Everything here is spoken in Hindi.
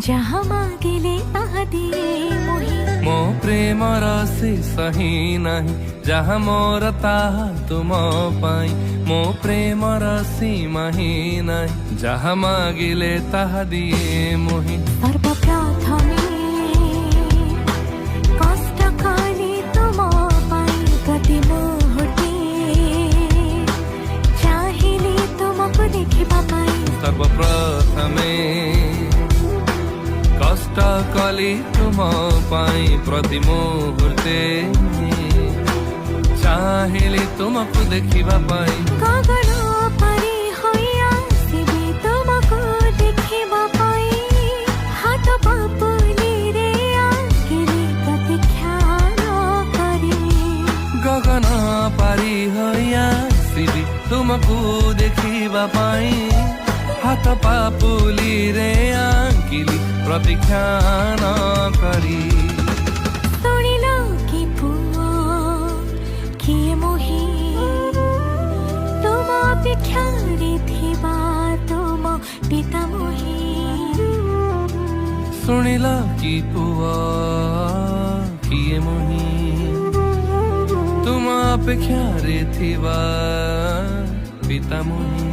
जहाँ मागिले ताहा दिए मोहि मो प्रेम राशि सही नहीं जहाँ मोर ताहा तुम पाई मो प्रेम राशि मही नहीं जहाँ मागिले ताहा दिए मोहि सर्वप्रथमे कष्ट कले तुम पाई प्रति मुहूर्ते चाहिले तुमको देखिबा पाई सर्वप्रथमे कष्ट कली तुम पाई प्रति मुहूर्ते चाहिले तुमको देखिबा पाई गगन परी होइया सिबी तुमको देखिबा पाई हाथ पापुली रे आखिरी प्रतीक्षा न करी गगन पारी होइया सिबी तुमको देखिबा पाई हाथ पापुली रे आंकिली प्रतीक्षा न करी शुणिल कि पुओ किए मोहि तुम अपेक्षारे थिबा तुम पिता मोहि शुणिल कि पुआ किए मोहि तुम अपेक्षारे थिबा पिता मोहि।